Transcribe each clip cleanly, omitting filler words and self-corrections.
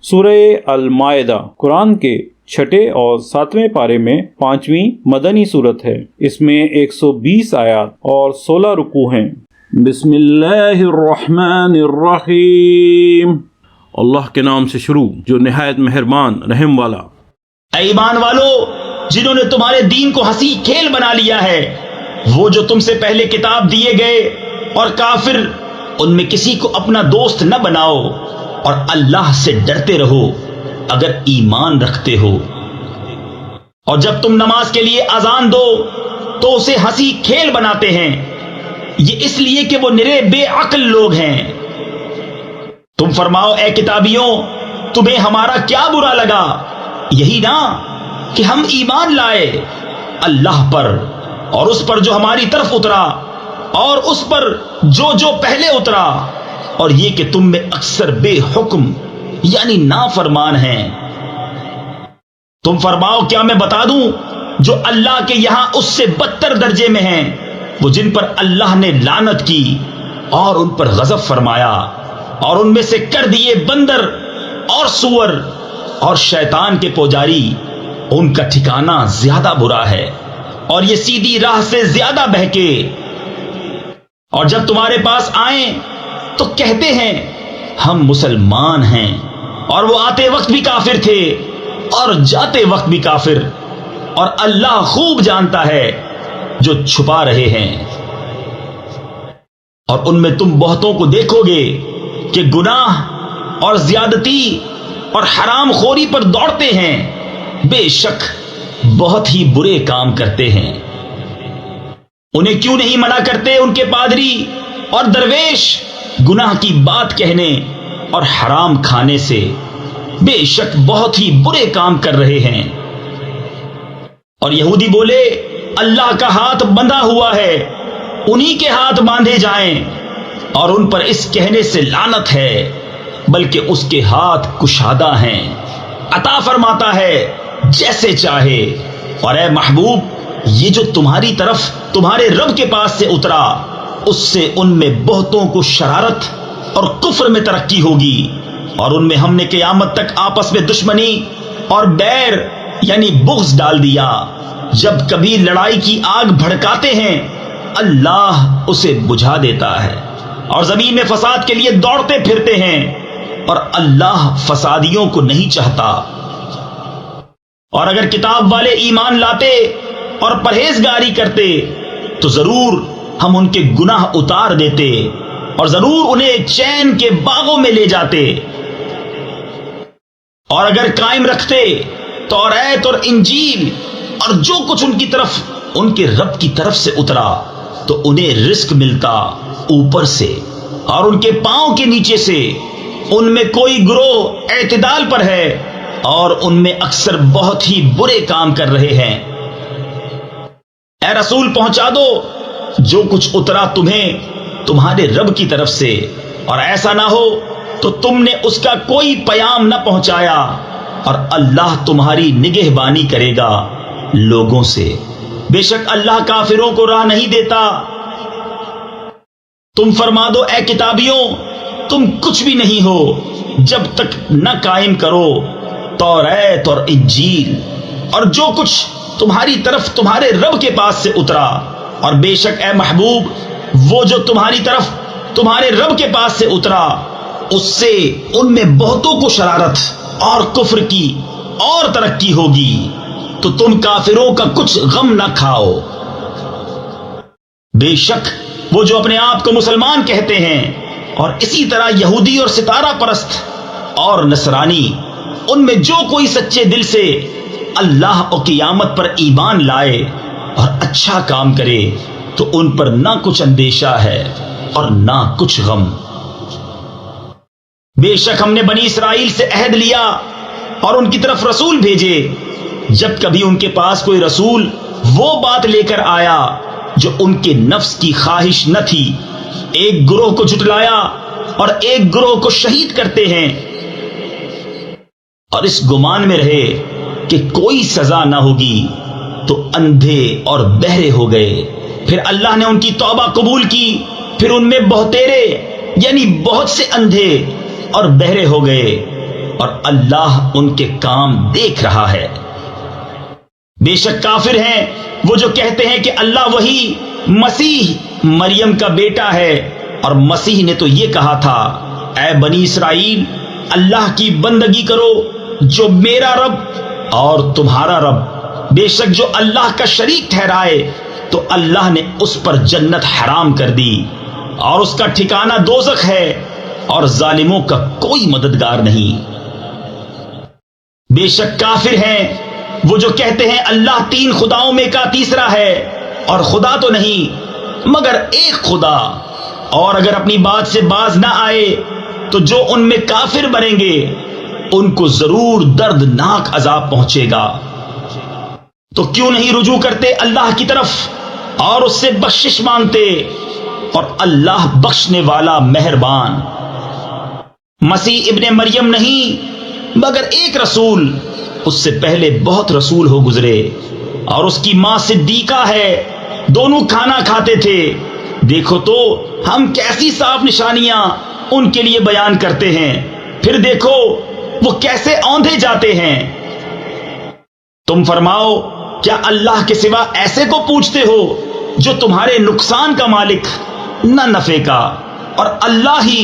سورہ المائدہ قرآن کے چھٹے اور 7ویں پارے میں 5ویں مدنی صورت ہے۔ اس میں 120 آیات اور 16 رکوع ہیں۔ بسم اللہ الرحمن الرحیم، اللہ کے نام سے شروع جو نہایت مہربان رحم والا۔ اے ایمان والو، جنہوں نے تمہارے دین کو ہنسی کھیل بنا لیا ہے، وہ جو تم سے پہلے کتاب دیے گئے، اور کافر، ان میں کسی کو اپنا دوست نہ بناؤ، اور اللہ سے ڈرتے رہو اگر ایمان رکھتے ہو۔ اور جب تم نماز کے لیے اذان دو تو اسے ہنسی کھیل بناتے ہیں، یہ اس لیے کہ وہ نرے بے عقل لوگ ہیں۔ تم فرماؤ اے کتابیوں، تمہیں ہمارا کیا برا لگا؟ یہی نا کہ ہم ایمان لائے اللہ پر اور اس پر جو ہماری طرف اترا، اور اس پر جو پہلے اترا، اور یہ کہ تم میں اکثر بے حکم یعنی نافرمان ہیں۔ تم فرماؤ کیا میں بتا دوں جو اللہ کے یہاں اس سے بدتر درجے میں ہیں، وہ جن پر اللہ نے لعنت کی اور ان پر غضب فرمایا، اور ان میں سے کر دیے بندر اور سور اور شیطان کے پجاری، ان کا ٹھکانہ زیادہ برا ہے، اور یہ سیدھی راہ سے زیادہ بہکے۔ اور جب تمہارے پاس آئیں تو کہتے ہیں ہم مسلمان ہیں، اور وہ آتے وقت بھی کافر تھے اور جاتے وقت بھی کافر، اور اللہ خوب جانتا ہے جو چھپا رہے ہیں۔ اور ان میں تم بہتوں کو دیکھو گے کہ گناہ اور زیادتی اور حرام خوری پر دوڑتے ہیں، بے شک بہت ہی برے کام کرتے ہیں۔ انہیں کیوں نہیں منع کرتے ان کے پادری اور درویش گناہ کی بات کہنے اور حرام کھانے سے؟ بے شک بہت ہی برے کام کر رہے ہیں۔ اور یہودی بولے اللہ کا ہاتھ بندھا ہوا ہے، انہی کے ہاتھ باندھے جائیں، اور ان پر اس کہنے سے لعنت ہے، بلکہ اس کے ہاتھ کشادہ ہیں، عطا فرماتا ہے جیسے چاہے۔ اور اے محبوب، یہ جو تمہاری طرف تمہارے رب کے پاس سے اترا، اس سے ان میں بہتوں کو شرارت اور کفر میں ترقی ہوگی، اور ان میں ہم نے قیامت تک آپس میں دشمنی اور بیر یعنی بغض ڈال دیا۔ جب کبھی لڑائی کی آگ بھڑکاتے ہیں، اللہ اسے بجھا دیتا ہے، اور زمین میں فساد کے لیے دوڑتے پھرتے ہیں، اور اللہ فسادیوں کو نہیں چاہتا۔ اور اگر کتاب والے ایمان لاتے اور پرہیزگاری کرتے تو ضرور ہم ان کے گناہ اتار دیتے، اور ضرور انہیں چین کے باغوں میں لے جاتے۔ اور اگر قائم رکھتے توریت اور انجیل اور جو کچھ ان کی طرف ان کے رب کی طرف سے اترا، تو انہیں رزق ملتا اوپر سے اور ان کے پاؤں کے نیچے سے۔ ان میں کوئی گروہ اعتدال پر ہے، اور ان میں اکثر بہت ہی برے کام کر رہے ہیں۔ اے رسول، پہنچا دو جو کچھ اترا تمہیں تمہارے رب کی طرف سے، اور ایسا نہ ہو تو تم نے اس کا کوئی پیام نہ پہنچایا، اور اللہ تمہاری نگہبانی کرے گا لوگوں سے۔ بے شک اللہ کافروں کو راہ نہیں دیتا۔ تم فرما دو اے کتابیوں، تم کچھ بھی نہیں ہو جب تک نہ قائم کرو توریت اور انجیل اور جو کچھ تمہاری طرف تمہارے رب کے پاس سے اترا۔ اور بے شک اے محبوب، وہ جو تمہاری طرف تمہارے رب کے پاس سے اترا، اس سے ان میں بہتوں کو شرارت اور کفر کی اور ترقی ہوگی، تو تم کافروں کا کچھ غم نہ کھاؤ۔ بے شک وہ جو اپنے آپ کو مسلمان کہتے ہیں، اور اسی طرح یہودی اور ستارہ پرست اور نصرانی، ان میں جو کوئی سچے دل سے اللہ اور قیامت پر ایمان لائے اور اچھا کام کرے، تو ان پر نہ کچھ اندیشہ ہے اور نہ کچھ غم۔ بے شک ہم نے بنی اسرائیل سے عہد لیا اور ان کی طرف رسول بھیجے، جب کبھی ان کے پاس کوئی رسول وہ بات لے کر آیا جو ان کے نفس کی خواہش نہ تھی، ایک گروہ کو جھٹلایا اور ایک گروہ کو شہید کرتے ہیں، اور اس گمان میں رہے کہ کوئی سزا نہ ہوگی، تو اندھے اور بہرے ہو گئے۔ پھر اللہ نے ان کی توبہ قبول کی، پھر ان میں بہتیرے یعنی بہت سے اندھے اور بہرے ہو گئے، اور اللہ ان کے کام دیکھ رہا ہے۔ بے شک کافر ہیں وہ جو کہتے ہیں کہ اللہ وہی مسیح مریم کا بیٹا ہے، اور مسیح نے تو یہ کہا تھا، اے بنی اسرائیل، اللہ کی بندگی کرو جو میرا رب اور تمہارا رب، بے شک جو اللہ کا شریک ٹھہرائے تو اللہ نے اس پر جنت حرام کر دی، اور اس کا ٹھکانہ دوزخ ہے، اور ظالموں کا کوئی مددگار نہیں۔ بے شک کافر ہیں وہ جو کہتے ہیں اللہ تین خداؤں میں کا تیسرا ہے، اور خدا تو نہیں مگر ایک خدا، اور اگر اپنی بات سے باز نہ آئے تو جو ان میں کافر بنیں گے ان کو ضرور دردناک عذاب پہنچے گا۔ تو کیوں نہیں رجوع کرتے اللہ کی طرف اور اس سے بخشش مانگتے، اور اللہ بخشنے والا مہربان۔ مسیح ابن مریم نہیں مگر ایک رسول، اس سے پہلے بہت رسول ہو گزرے، اور اس کی ماں صدیقہ ہے، دونوں کھانا کھاتے تھے۔ دیکھو تو ہم کیسی صاف نشانیاں ان کے لیے بیان کرتے ہیں، پھر دیکھو وہ کیسے اوندھے جاتے ہیں۔ تم فرماؤ کیا اللہ کے سوا ایسے کو پوچھتے ہو جو تمہارے نقصان کا مالک نہ نفع کا، اور اللہ ہی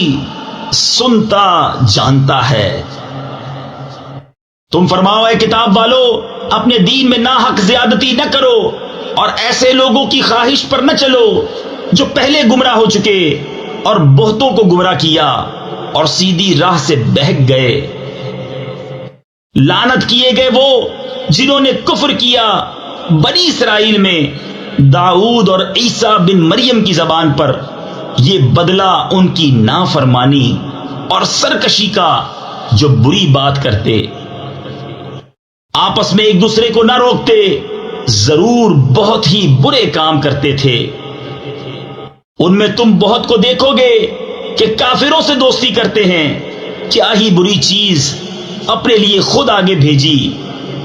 سنتا جانتا ہے۔ تم فرماؤ اے کتاب والو، اپنے دین میں ناحق زیادتی نہ کرو، اور ایسے لوگوں کی خواہش پر نہ چلو جو پہلے گمراہ ہو چکے اور بہتوں کو گمراہ کیا اور سیدھی راہ سے بہک گئے۔ لعنت کیے گئے وہ جنہوں نے کفر کیا بنی اسرائیل میں داؤد اور عیسیٰ بن مریم کی زبان پر، یہ بدلہ ان کی نافرمانی اور سرکشی کا جو بری بات کرتے۔ آپس میں ایک دوسرے کو نہ روکتے، ضرور بہت ہی برے کام کرتے تھے۔ ان میں تم بہت کو دیکھو گے کہ کافروں سے دوستی کرتے ہیں، کیا ہی بری چیز اپنے لیے خود آگے بھیجی،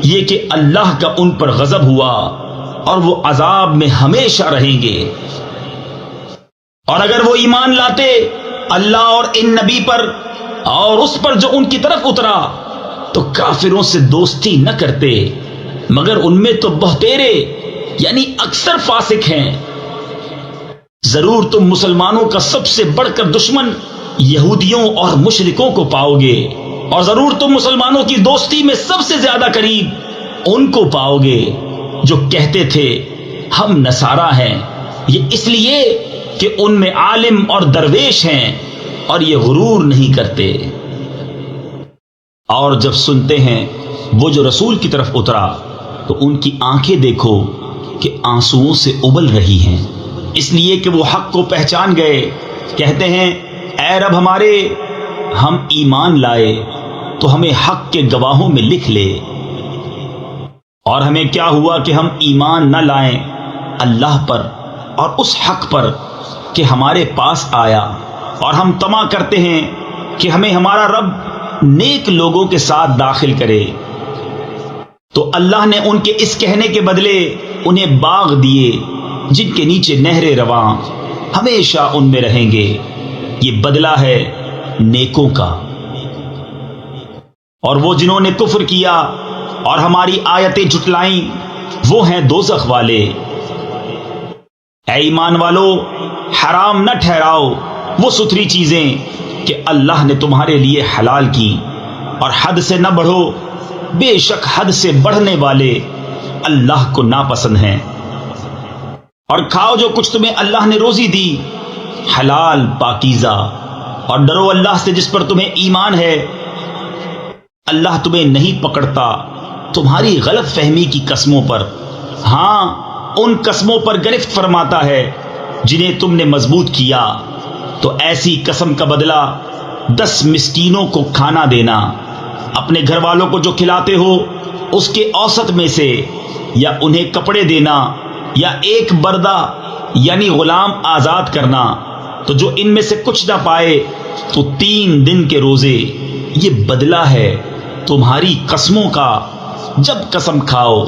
یہ کہ اللہ کا ان پر غضب ہوا اور وہ عذاب میں ہمیشہ رہیں گے۔ اور اگر وہ ایمان لاتے اللہ اور ان نبی پر اور اس پر جو ان کی طرف اترا تو کافروں سے دوستی نہ کرتے، مگر ان میں تو بہتیرے یعنی اکثر فاسق ہیں۔ ضرور تم مسلمانوں کا سب سے بڑھ کر دشمن یہودیوں اور مشرکوں کو پاؤ گے، اور ضرور تم مسلمانوں کی دوستی میں سب سے زیادہ قریب ان کو پاؤ گے جو کہتے تھے ہم نصارہ ہیں، یہ اس لیے کہ ان میں عالم اور درویش ہیں اور یہ غرور نہیں کرتے۔ اور جب سنتے ہیں وہ جو رسول کی طرف اترا تو ان کی آنکھیں دیکھو کہ آنسوؤں سے ابل رہی ہیں، اس لیے کہ وہ حق کو پہچان گئے۔ کہتے ہیں اے رب ہمارے، ہم ایمان لائے تو ہمیں حق کے گواہوں میں لکھ لے۔ اور ہمیں کیا ہوا کہ ہم ایمان نہ لائیں اللہ پر اور اس حق پر کہ ہمارے پاس آیا، اور ہم طمع کرتے ہیں کہ ہمیں ہمارا رب نیک لوگوں کے ساتھ داخل کرے۔ تو اللہ نے ان کے اس کہنے کے بدلے انہیں باغ دیے جن کے نیچے نہریں رواں، ہمیشہ ان میں رہیں گے، یہ بدلہ ہے نیکوں کا۔ اور وہ جنہوں نے کفر کیا اور ہماری آیتیں جھٹلائیں وہ ہیں دوزخ والے۔ اے ایمان والو، حرام نہ ٹھہراؤ وہ ستھری چیزیں کہ اللہ نے تمہارے لیے حلال کی، اور حد سے نہ بڑھو، بے شک حد سے بڑھنے والے اللہ کو ناپسند ہیں۔ اور کھاؤ جو کچھ تمہیں اللہ نے روزی دی، حلال پاکیزہ، اور ڈرو اللہ سے جس پر تمہیں ایمان ہے۔ اللہ تمہیں نہیں پکڑتا تمہاری غلط فہمی کی قسموں پر، ہاں ان قسموں پر گرفت فرماتا ہے جنہیں تم نے مضبوط کیا۔ تو ایسی قسم کا بدلہ 10 مسکینوں کو کھانا دینا، اپنے گھر والوں کو جو کھلاتے ہو اس کے اوسط میں سے، یا انہیں کپڑے دینا، یا ایک بردہ یعنی غلام آزاد کرنا۔ تو جو ان میں سے کچھ نہ پائے تو 3 دن کے روزے، یہ بدلہ ہے تمہاری قسموں کا جب قسم کھاؤ،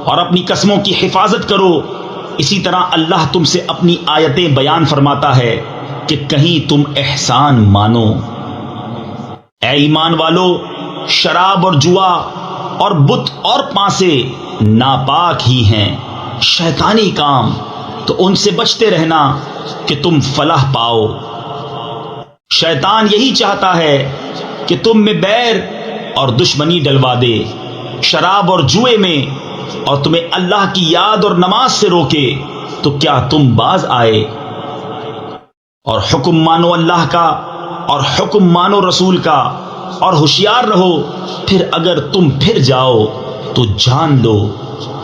اور اپنی قسموں کی حفاظت کرو۔ اسی طرح اللہ تم سے اپنی آیتیں بیان فرماتا ہے کہ کہیں تم احسان مانو۔ اے ایمان والو، شراب اور جوا اور بت اور پانسے ناپاک ہی ہیں، شیطانی کام، تو ان سے بچتے رہنا کہ تم فلاح پاؤ۔ شیطان یہی چاہتا ہے کہ تم میں بیر اور دشمنی ڈلوا دے شراب اور جوئے میں، اور تمہیں اللہ کی یاد اور نماز سے روکے، تو کیا تم باز آئے؟ اور حکم مانو اللہ کا اور حکم مانو رسول کا، اور ہوشیار رہو، پھر اگر تم پھر جاؤ تو جان لو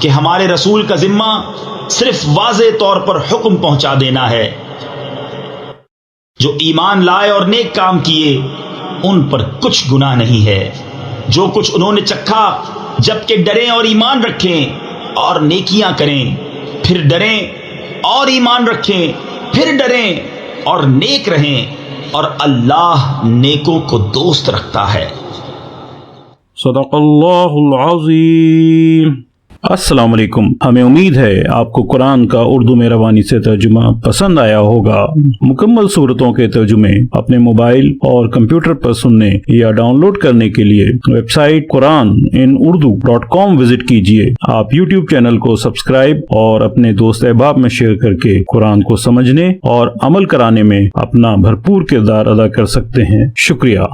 کہ ہمارے رسول کا ذمہ صرف واضح طور پر حکم پہنچا دینا ہے۔ جو ایمان لائے اور نیک کام کیے ان پر کچھ گناہ نہیں ہے۔ جو کچھ انہوں نے چکھا جبکہ ڈریں اور ایمان رکھیں اور نیکیاں کریں، پھر ڈریں اور ایمان رکھیں، پھر ڈریں اور نیک رہیں، اور اللہ نیکوں کو دوست رکھتا ہے۔ صدق اللہ العظیم۔ السلام علیکم، ہمیں امید ہے آپ کو قرآن کا اردو میں روانی سے ترجمہ پسند آیا ہوگا۔ مکمل صورتوں کے ترجمے اپنے موبائل اور کمپیوٹر پر سننے یا ڈاؤن لوڈ کرنے کے لیے ویب سائٹ QuranInUrdu.com وزٹ کیجیے۔ آپ یوٹیوب چینل کو سبسکرائب اور اپنے دوست احباب میں شیئر کر کے قرآن کو سمجھنے اور عمل کرانے میں اپنا بھرپور کردار ادا کر سکتے ہیں۔ شکریہ۔